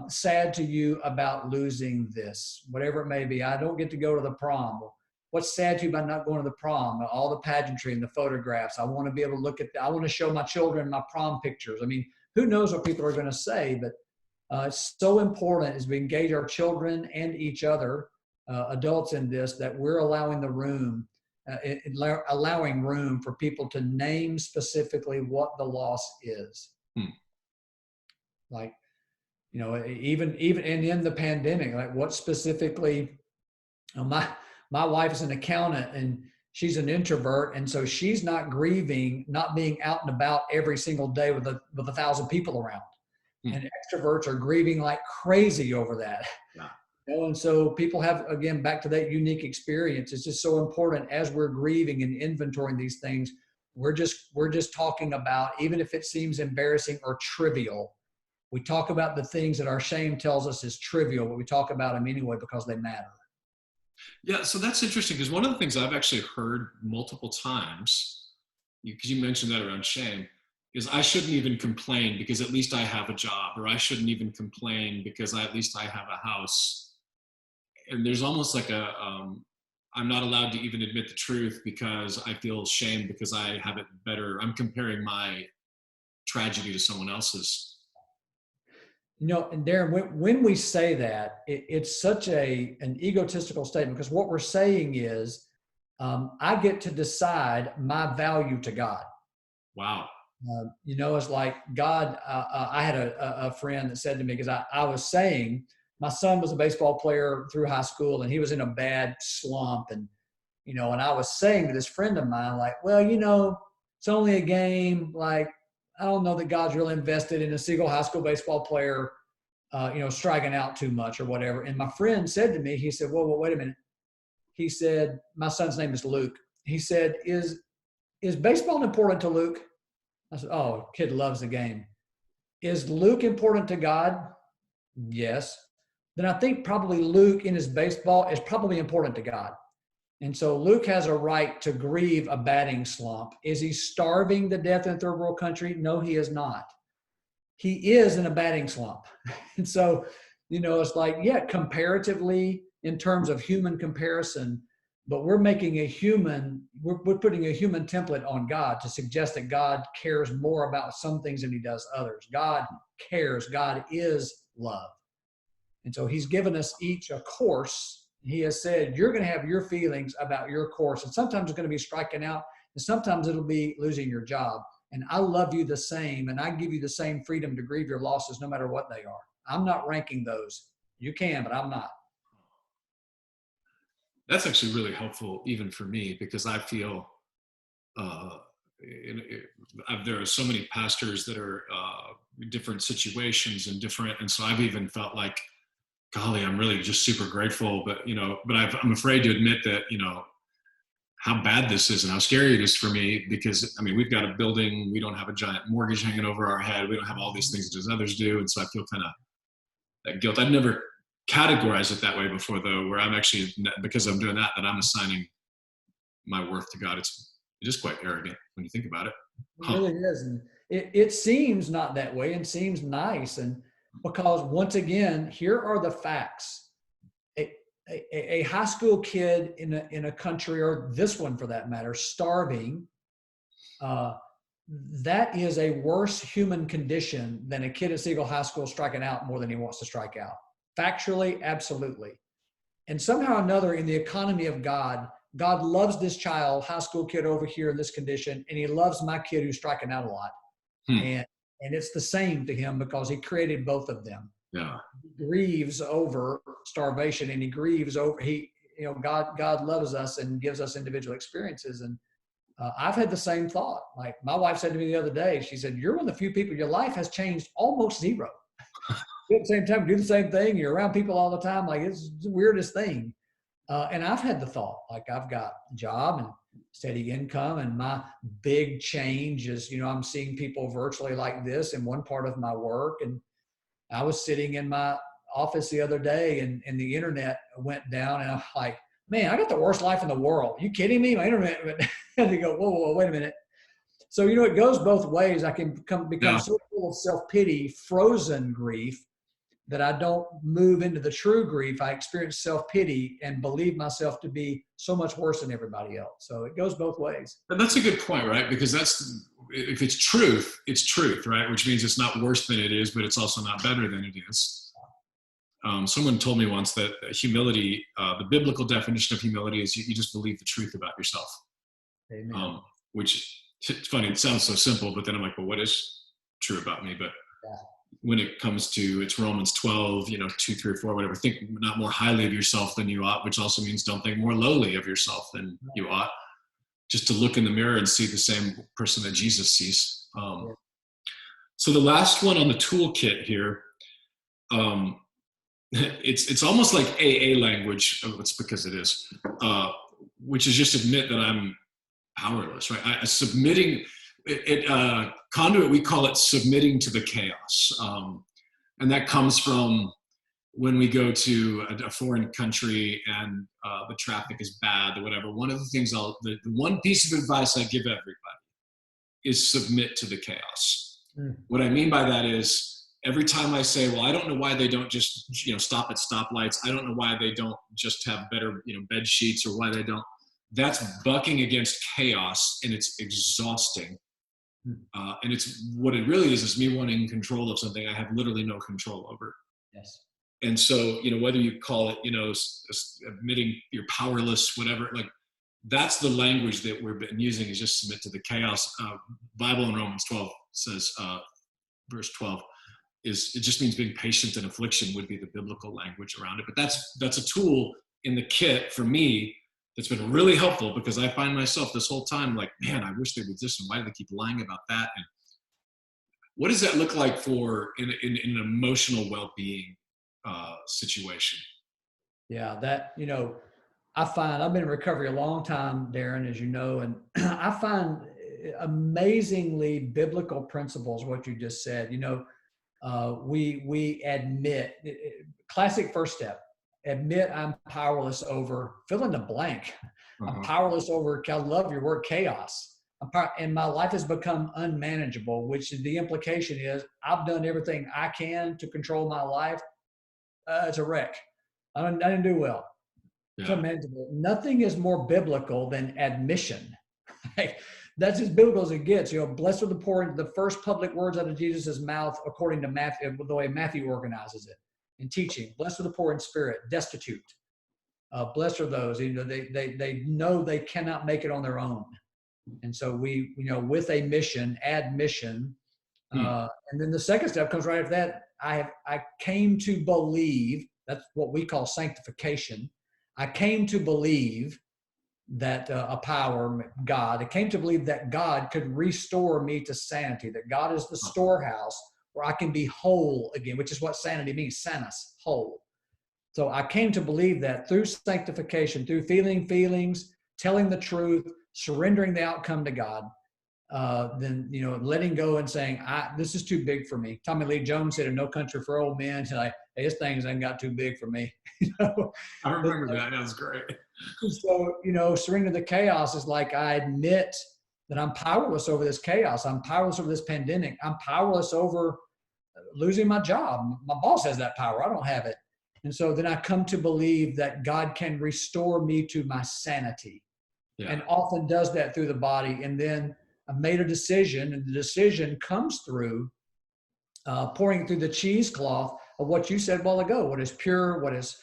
sad to you about losing this, whatever it may be. I don't get to go to the prom. What's sad to you about not going to the prom? All the pageantry and the photographs. I want to be able to look at I want to show my children my prom pictures. I mean, who knows what people are going to say, but it's so important as we engage our children and each other, adults in this, that we're allowing allowing room for people to name specifically what the loss is. Hmm. Like, you know, even and in the pandemic, like what specifically, my wife is an accountant and she's an introvert. And so she's not grieving, not being out and about every single day with 1,000 people around. Hmm. And extroverts are grieving like crazy over that. Yeah. You know, and so people have, again, back to that unique experience. It's just so important as we're grieving and inventorying these things. We're just talking about, even if it seems embarrassing or trivial, we talk about the things that our shame tells us is trivial, but we talk about them anyway because they matter. Yeah, so that's interesting, because one of the things I've actually heard multiple times, because you mentioned that around shame, is I shouldn't even complain because at least I have a job, or I shouldn't even complain because at least I have a house. And there's almost like I'm not allowed to even admit the truth because I feel shame because I have it better. I'm comparing my tragedy to someone else's. You know, and Darren, when we say that, it's such an egotistical statement, because what we're saying is, I get to decide my value to God. Wow. You know, it's like God. I had a friend that said to me, because I was saying my son was a baseball player through high school and he was in a bad slump, and you know, and I was saying to this friend of mine, like, well, you know, it's only a game. Like, I don't know that God's really invested in a single high school baseball player, you know, striking out too much or whatever. And my friend said to me, he said, well, wait a minute. He said, my son's name is Luke. He said, is baseball important to Luke? I said, oh, kid loves the game. Is Luke important to God? Yes. Then I think probably Luke in his baseball is probably important to God. And so Luke has a right to grieve a batting slump. Is he starving to death in a third world country? No, he is not. He is in a batting slump. And so, you know, it's like, yeah, comparatively, in terms of human comparison, but we're making we're putting a human template on God to suggest that God cares more about some things than he does others. God cares. God is love. And so he's given us each a course. He has said, you're going to have your feelings about your course. And sometimes it's going to be striking out, and sometimes it'll be losing your job. And I love you the same, and I give you the same freedom to grieve your losses no matter what they are. I'm not ranking those. You can, but I'm not. That's actually really helpful, even for me, because I feel uh, there are so many pastors that are different situations and different, and so I've even felt like, golly, I'm really just super grateful, but you know, but I'm afraid to admit that, you know, how bad this is and how scary it is for me, because I mean, we've got a building, we don't have a giant mortgage hanging over our head, we don't have all these things that others do, and so I feel kind of that guilt. I've never categorized it that way before, though, where I'm actually, because I'm doing that I'm assigning my worth to God. It is quite arrogant when you think about it. It really is. And it seems not that way and seems nice. And because once again, here are the facts. A high school kid in a country, or this one for that matter, starving, that is a worse human condition than a kid at Siegel High School striking out more than he wants to strike out. Factually, absolutely. And somehow or another, in the economy of God, God loves this child, high school kid over here in this condition, and he loves my kid who's striking out a lot. Hmm. And it's the same to him because he created both of them. Yeah. He grieves over starvation, and he grieves over God loves us and gives us individual experiences. And I've had the same thought. Like my wife said to me the other day, she said, "You're one of the few people, your life has changed almost zero. At the same time, do the same thing. You're around people all the time. Like it's the weirdest thing." And I've had the thought, like I've got a job and steady income, and my big change is, I'm seeing people virtually like this in one part of my work. And I was sitting in my office the other day, and the internet went down, and I'm like, man, I got the worst life in the world. You kidding me? My internet, and they go, whoa, wait a minute. So, it goes both ways. I can become so full of self-pity, frozen grief, that I don't move into the true grief. I experience self-pity and believe myself to be so much worse than everybody else. So it goes both ways. And that's a good point, right? Because if it's truth, right? Which means it's not worse than it is, but it's also not better than it is. Someone told me once that humility, the biblical definition of humility is you just believe the truth about yourself. Amen. Which, it's funny, it sounds so simple, but then I'm like, well, what is true about me? But when it comes to, it's Romans 12, 2, 3, or 4, whatever, think not more highly of yourself than you ought, which also means don't think more lowly of yourself than you ought. Just to look in the mirror and see the same person that Jesus sees. So the last one on the toolkit here, it's almost like AA language. It's because it is, which is just admit that I'm powerless, right? Submitting. Conduit, we call it submitting to the chaos. And that comes from when we go to a foreign country and the traffic is bad or whatever. One of the things the one piece of advice I give everybody is submit to the chaos. What I mean by that is every time I say, well, I don't know why they don't just, stop at stoplights. I don't know why they don't just have better, bed sheets, or why they don't. That's bucking against chaos, and it's exhausting. And it's what it really is me wanting control of something I have literally no control over. Yes. And so, whether you call it, admitting you're powerless, whatever, like that's the language that we've been using, is just submit to the chaos. Bible in Romans 12 says, verse 12 it just means being patient in affliction would be the biblical language around it. But that's a tool in the kit for me that's been really helpful, because I find myself this whole time like, man, I wish they would this, and why do they keep lying about that? And what does that look like for in an emotional well-being situation? Yeah, that, I find I've been in recovery a long time, Darren, as you know, and I find amazingly biblical principles, what you just said. We admit, classic first step, admit I'm powerless over, fill in the blank. I'm powerless over, I love your word, chaos. And my life has become unmanageable, which the implication is I've done everything I can to control my life. It's a wreck. I didn't do well. Yeah. It's unmanageable. Nothing is more biblical than admission. That's as biblical as it gets. Blessed are the poor. The first public words out of Jesus' mouth, according to Matthew, the way Matthew organizes it in teaching. Blessed are the poor in spirit, destitute. Blessed are those. They know they cannot make it on their own, and so we, with a mission, add mission, and then the second step comes right after that. I came to believe. That's what we call sanctification. I came to believe that a power, God, I came to believe that God could restore me to sanity, that God is the storehouse where I can be whole again, which is what sanity means, sanus, whole. So I came to believe that through sanctification, through feeling feelings, telling the truth, surrendering the outcome to God, then, letting go and saying, this is too big for me. Tommy Lee Jones said in No Country for Old Men, hey, this thing's ain't got too big for me. I remember that. That was great. So, surrender the chaos is like, I admit that I'm powerless over this chaos. I'm powerless over this pandemic. I'm powerless over losing my job. My boss has that power. I don't have it. And so then I come to believe that God can restore me to my sanity, and often does that through the body. And then I made a decision, and the decision comes through pouring through the cheesecloth of what you said a while ago, what is pure, what is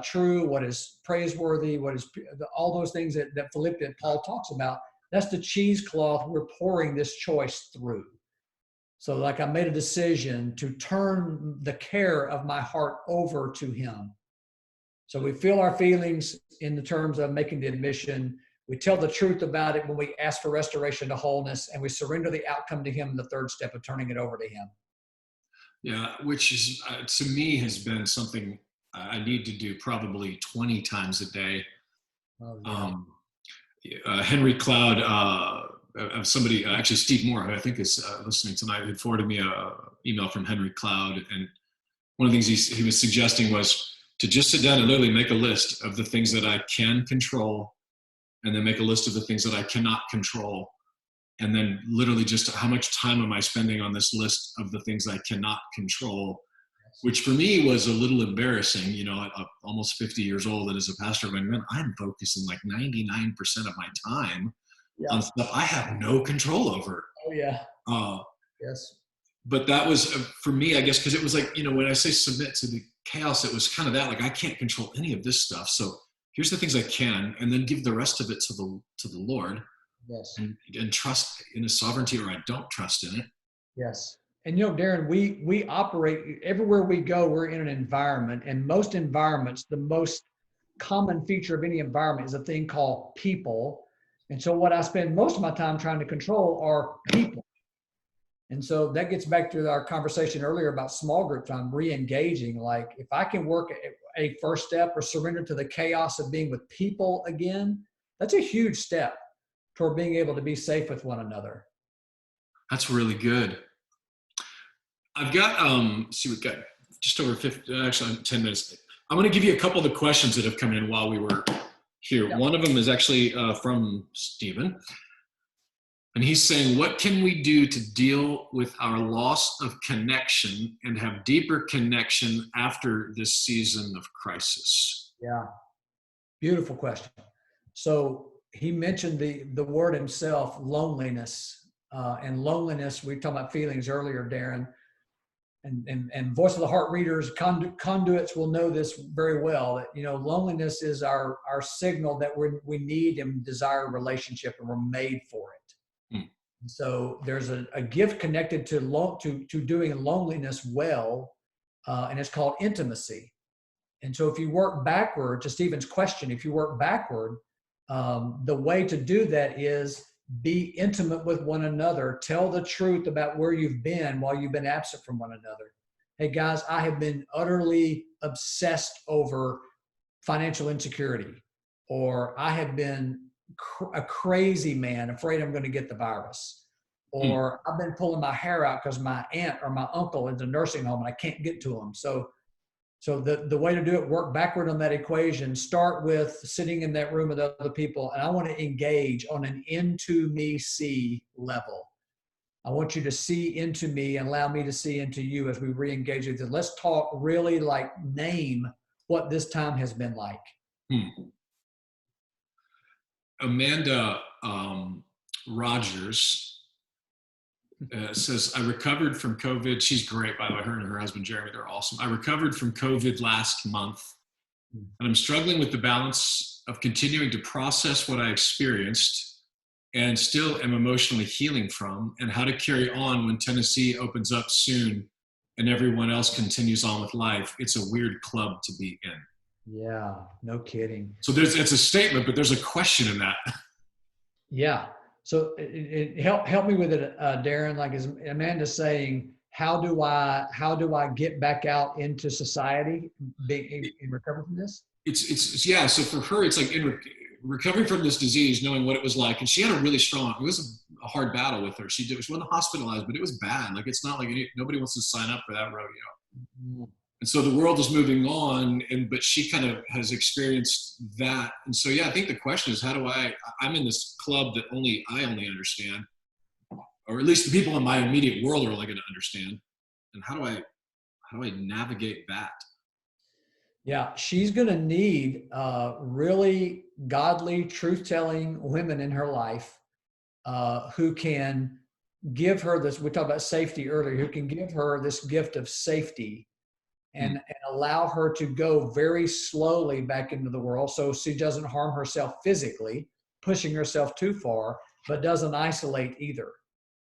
true, what is praiseworthy, what is all those things that Paul talks about. That's the cheesecloth we're pouring this choice through. So like I made a decision to turn the care of my heart over to him. So we feel our feelings in the terms of making the admission. We tell the truth about it when we ask for restoration to wholeness, and we surrender the outcome to him in the third step of turning it over to him. Yeah, which is, to me, has been something I need to do probably 20 times a day. Oh, yeah. Henry Cloud, somebody, actually Steve Moore, who I think is listening tonight, had forwarded me an email from Henry Cloud. And one of the things he was suggesting was to just sit down and literally make a list of the things that I can control, and then make a list of the things that I cannot control. And then literally just how much time am I spending on this list of the things I cannot control, which for me was a little embarrassing, almost 50 years old. And as a pastor, I'm focusing like 99% of my time on stuff I have no control over. Oh, yeah. Yes. But that was, for me, I guess, because it was like, when I say submit to the chaos, it was kind of that, like, I can't control any of this stuff. So here's the things I can, and then give the rest of it to the Lord. Yes. And trust in his sovereignty, or I don't trust in it. Yes. And Darren, we operate everywhere we go. We're in an environment, and most environments, the most common feature of any environment is a thing called people. And so what I spend most of my time trying to control are people. And so that gets back to our conversation earlier about small group time, re-engaging. Like if I can work a first step or surrender to the chaos of being with people again, that's a huge step toward being able to be safe with one another. That's really good. I've got, we've got just over 10 minutes. I'm going to give you a couple of the questions that have come in while we were here. Yeah. One of them is actually from Stephen. And he's saying, what can we do to deal with our loss of connection and have deeper connection after this season of crisis? Yeah. Beautiful question. So he mentioned the word himself, loneliness. And loneliness, we talked about feelings earlier, Darren. And voice of the heart readers, conduits will know this very well, that, loneliness is our signal that we need and desire a relationship, and we're made for it. So there's a gift connected to doing loneliness well, and it's called intimacy. And so if you work backward, to Stephen's question, if you work backward, the way to do that is be intimate with one another. Tell the truth about where you've been while you've been absent from one another. Hey guys, I have been utterly obsessed over financial insecurity, or I have been a crazy man, afraid I'm going to get the virus, or I've been pulling my hair out because my aunt or my uncle is in a nursing home and I can't get to them. So the way to do it, work backward on that equation. Start with sitting in that room with other people, and I want to engage on an into me see level. I want you to see into me and allow me to see into you as we re-engage with it. Let's talk really, like, name what this time has been like. Amanda Rogers says, I recovered from COVID. She's great, by the way. Her and her husband, Jeremy, they're awesome. I recovered from COVID last month, and I'm struggling with the balance of continuing to process what I experienced and still am emotionally healing from, and how to carry on when Tennessee opens up soon and everyone else continues on with life. It's a weird club to be in. Yeah, no kidding. So it's a statement, but there's a question in that. Yeah. So help me with it, Darren. Like, is Amanda saying, how do I get back out into society, in recovery from this? It's yeah. So for her, it's like in recovering from this disease, knowing what it was like, and she had a really strong. It was a hard battle with her. She wasn't hospitalized, but it was bad. Like, it's not like nobody wants to sign up for that rodeo. Mm-hmm. And so the world is moving on, but she kind of has experienced that. And so, yeah, I think the question is, I'm in this club that I only understand, or at least the people in my immediate world are only going to understand. And how do I navigate that? Yeah, she's going to need really godly, truth-telling women in her life who can give her this, we talked about safety earlier, who can give her this gift of safety and allow her to go very slowly back into the world so she doesn't harm herself physically, pushing herself too far, but doesn't isolate either.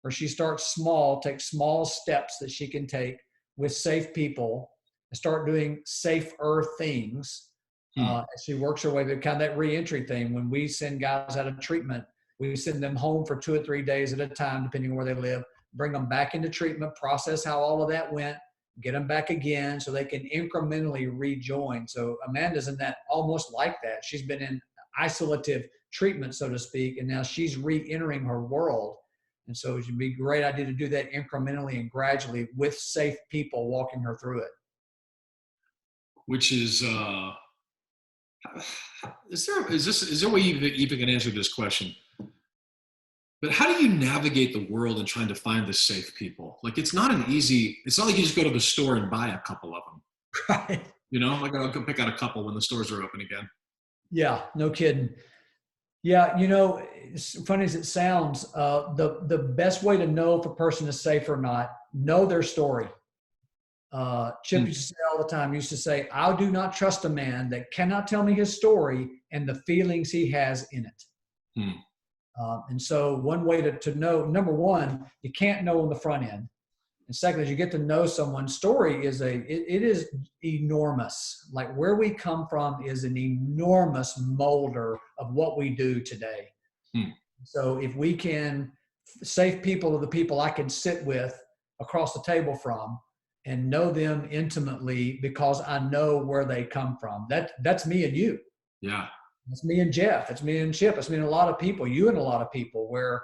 Or she starts small, takes small steps that she can take with safe people and start doing safer things as she works her way through kind of that reentry thing. When we send guys out of treatment, we send them home for 2 or 3 days at a time, depending on where they live, bring them back into treatment, process how all of that went, get them back again so they can incrementally rejoin. So Amanda's in that almost like that. She's been in isolative treatment, so to speak, and now she's re-entering her world. And so it would be a great idea to do that incrementally and gradually with safe people walking her through it. Which is there a way you even can answer this question? But how do you navigate the world and trying to find the safe people? Like, it's not like you just go to the store and buy a couple of them. Right. You know, like I'll go pick out a couple when the stores are open again. Yeah, no kidding. Yeah, you know, as funny as it sounds, the best way to know if a person is safe or not, know their story. Chip used to say all the time, used to say, I do not trust a man that cannot tell me his story and the feelings he has in it. And so one way to know, number one, you can't know on the front end. And second, as you get to know someone's story it is enormous. Like where we come from is an enormous molder of what we do today. So if we can, safe people are the people I can sit with across the table from and know them intimately because I know where they come from. That's me and you. Yeah. That's me and Jeff. That's me and Chip. That's me and a lot of people, you and a lot of people, where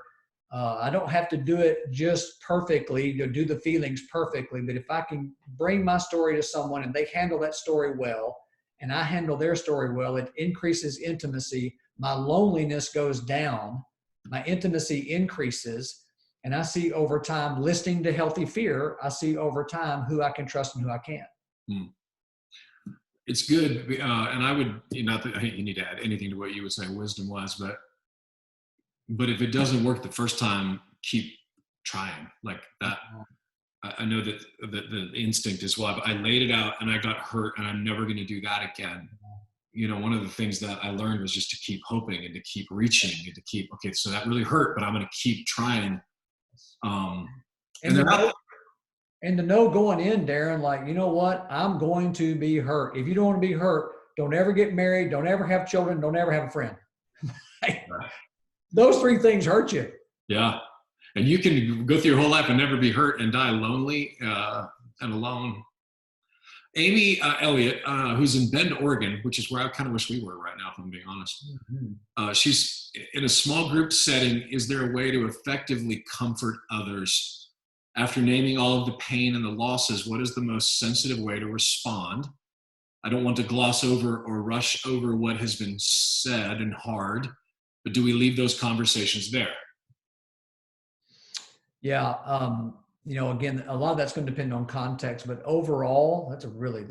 I don't have to do it just perfectly, to do the feelings perfectly. But if I can bring my story to someone and they handle that story well, and I handle their story well, it increases intimacy. My loneliness goes down. My intimacy increases. And I see over time, listening to healthy fear, I see over time who I can trust and who I can't. It's good. And I would, not that you need to add anything to what you would say wisdom was, but if it doesn't work the first time, keep trying like that. I know that the instinct is, well, I laid it out and I got hurt and I'm never going to do that again. You know, one of the things that I learned was just to keep hoping and to keep reaching and to keep, okay, so that really hurt, but I'm going to keep trying. And to know going in, Darren, like, you know what? I'm going to be hurt. If you don't want to be hurt, don't ever get married. Don't ever have children. Don't ever have a friend. Those 3 things hurt you. Yeah. And you can go through your whole life and never be hurt and die lonely and alone. Amy Elliott, who's in Bend, Oregon, which is where I kind of wish we were right now, if I'm being honest. She's in a small group setting. Is there a way to effectively comfort others? After naming all of the pain and the losses, what is the most sensitive way to respond? I don't want to gloss over or rush over what has been said and hard, but do we leave those conversations there? Yeah. You know, again, a lot of that's going to depend on context, but overall, that's a really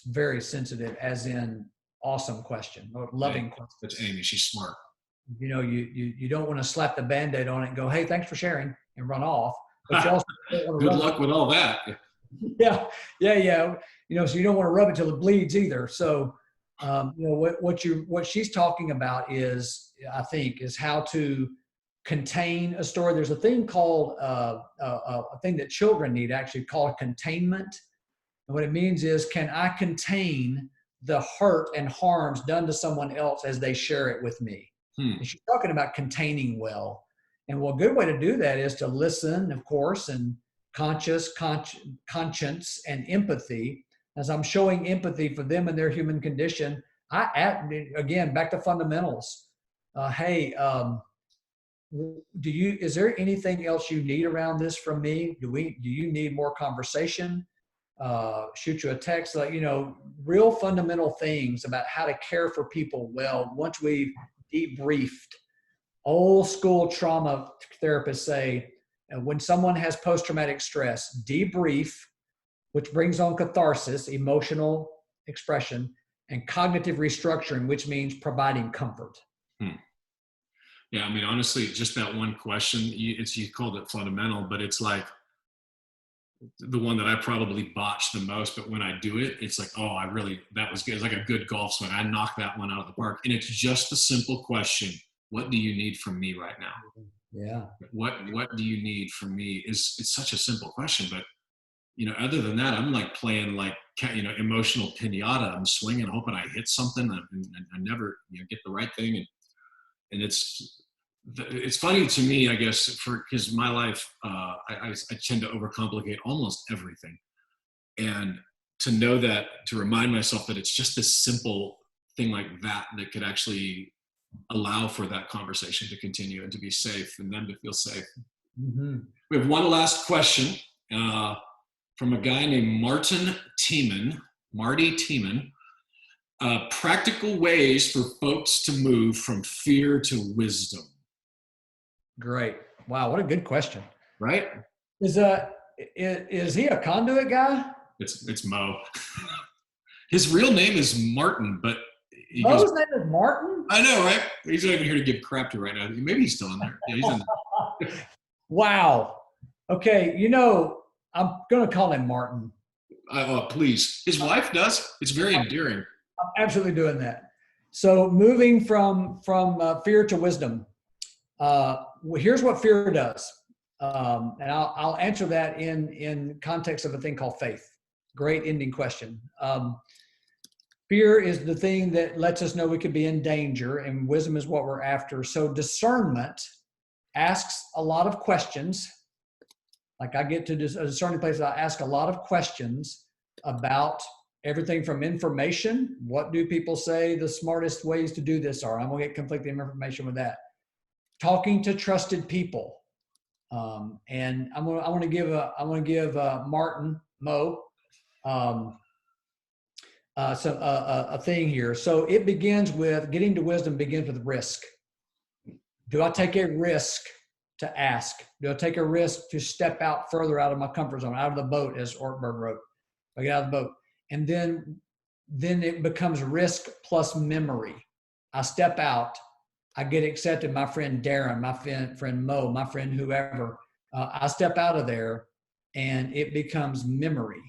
very sensitive, as in awesome question, or loving question. That's Amy. She's smart. You know, you don't want to slap the Band-Aid on it and go, hey, thanks for sharing, and run off. But you also good luck with all that. Yeah. You know, so you don't want to rub it till it bleeds either. So, you know, what she's talking about is, I think, is how to contain a story. There's a thing called a thing that children need, actually, called containment. And what it means is, can I contain the hurt and harms done to someone else as they share it with me? And she's talking about containing well. And a good way to do that is to listen, of course, and conscience and empathy. As I'm showing empathy for them and their human condition, again, back to fundamentals. Is there anything else you need around this from me? Do you need more conversation? Shoot you a text, like, you know, real fundamental things about how to care for people well once we've debriefed. Old school trauma therapists say, when someone has post-traumatic stress, debrief, which brings on catharsis, emotional expression, and cognitive restructuring, which means providing comfort. Yeah, I mean, honestly, just that one question, you called it fundamental, but it's like the one that I probably botch the most. But when I do it, it's like, oh, that was good. It's like a good golf swing. I knocked that one out of the park. And it's just a simple question. What do you need from me right now? Yeah. What do you need from me? It's such a simple question, but other than that, I'm like playing like, emotional pinata. I'm swinging, hoping I hit something, and I never, get the right thing. And it's funny to me, I guess, because my life, I tend to overcomplicate almost everything, and to remind myself that it's just this simple thing like that could actually allow for that conversation to continue and to be safe, and them to feel safe. Mm-hmm. We have one last question from a guy named Marty Tiemann. Practical ways for folks to move from fear to wisdom. Great. Wow. What a good question. Right? Is he a Conduit guy? It's Mo. His real name is Martin, but Mo's name is Martin? I know, right? He's not even here to give crap to right now. Maybe he's still in there. Yeah, he's in there. Wow. Okay. I'm going to call him Martin. Please. His wife does. It's very endearing. I'm absolutely doing that. So moving from fear to wisdom. Here's what fear does. And I'll answer that in context of a thing called faith. Great ending question. Fear is the thing that lets us know we could be in danger, and wisdom is what we're after. So discernment asks a lot of questions. Like I get to a discerning place, I ask a lot of questions about everything from information. What do people say the smartest ways to do this are? I'm going to get conflicting information with that. Talking to trusted people. And I want to give Martin Mo a thing here. So it begins with getting to wisdom begins with risk. Do I take a risk to ask? Do I take a risk to step out further out of my comfort zone, out of the boat, as Ortberg wrote? I get out of the boat. And then it becomes risk plus memory. I step out, I get accepted. My friend Darren, my friend Mo, my friend whoever, I step out of there and it becomes memory.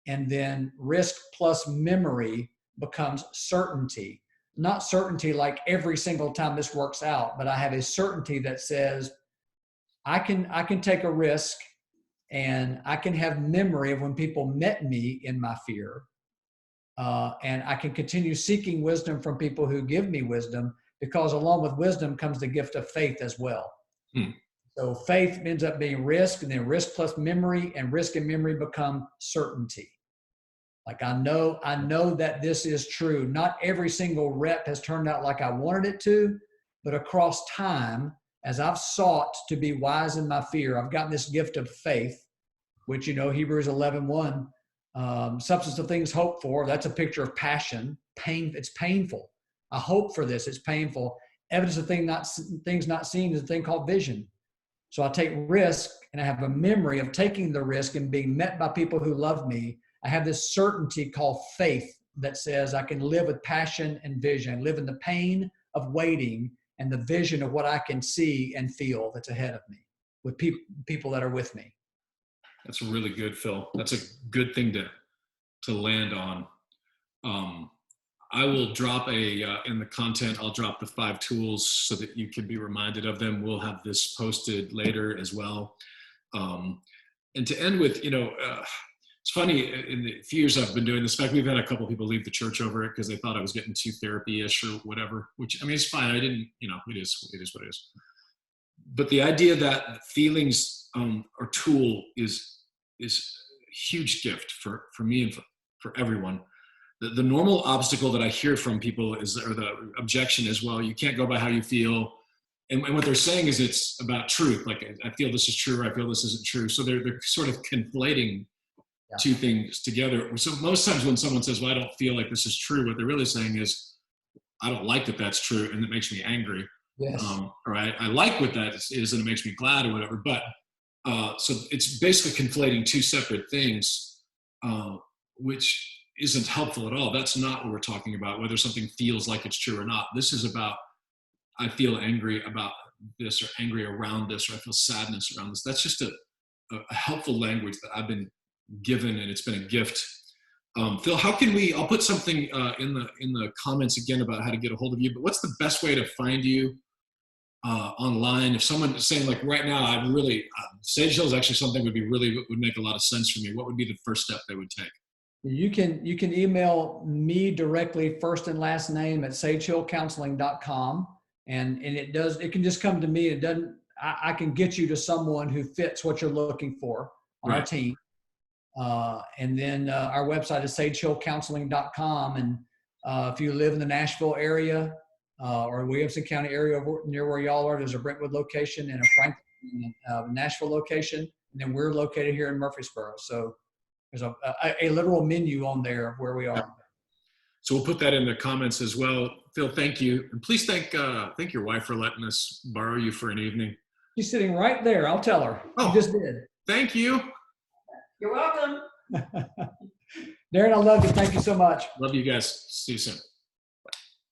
And then risk plus memory becomes certainty. Not certainty like every single time this works out, but I have a certainty that says I can take a risk, and I can have memory of when people met me in my fear. And I can continue seeking wisdom from people who give me wisdom, because along with wisdom comes the gift of faith as well. So faith ends up being risk, and then risk plus memory, and risk and memory become certainty. Like I know that this is true. Not every single rep has turned out like I wanted it to, but across time, as I've sought to be wise in my fear, I've gotten this gift of faith, which, Hebrews 11:1, substance of things hoped for. That's a picture of passion. It's painful. I hope for this. It's painful. Evidence of things not seen is a thing called vision. So I take risk, and I have a memory of taking the risk and being met by people who love me. I have this certainty called faith that says I can live with passion and vision, live in the pain of waiting and the vision of what I can see and feel that's ahead of me with people that are with me. That's really good, Phil. That's a good thing to land on. I will drop in the content, I'll drop the 5 tools so that you can be reminded of them. We'll have this posted later as well. And to end with, it's funny, in the few years I've been doing this, in fact, we've had a couple of people leave the church over it because they thought I was getting too therapy-ish or whatever, which, I mean, it's fine. I didn't, it is what it is. But the idea that feelings or tool is a huge gift for me and for everyone. The normal obstacle that I hear from people or the objection is, well, you can't go by how you feel. And what they're saying is it's about truth. Like, I feel this is true, or I feel this isn't true. So they're sort of conflating two things together. So most times when someone says, well, I don't feel like this is true, what they're really saying is, I don't like that that's true, and it makes me angry. Yes. Or I like what that is, and it makes me glad or whatever. But so it's basically conflating two separate things, which isn't helpful at all. That's not what we're talking about, whether something feels like it's true or not. This is about I feel angry about this or angry around this, or I feel sadness around this. That's just a helpful language that I've been given, and it's been a gift. Phil, how can I'll put something in the comments again about how to get a hold of you, but what's the best way to find you online? If someone is saying, like, right now, I really, Sage Hill is actually something would make a lot of sense for me. What would be the first step they would take? You can email me directly, first and last name at sagehillcounseling.com. And it can just come to me. I can get you to someone who fits what you're looking for on our team. And then our website is sagehillcounseling.com. And if you live in the Nashville area or Williamson County area near where y'all are, there's a Brentwood location and a Franklin, Nashville location. And then we're located here in Murfreesboro. So there's a literal menu on there of where we are. So we'll put that in the comments as well. Phil, thank you. And please thank your wife for letting us borrow you for an evening. She's sitting right there. I'll tell her. Oh, you just did. Thank you. You're welcome. Darren, I love you. Thank you so much. Love you guys. See you soon.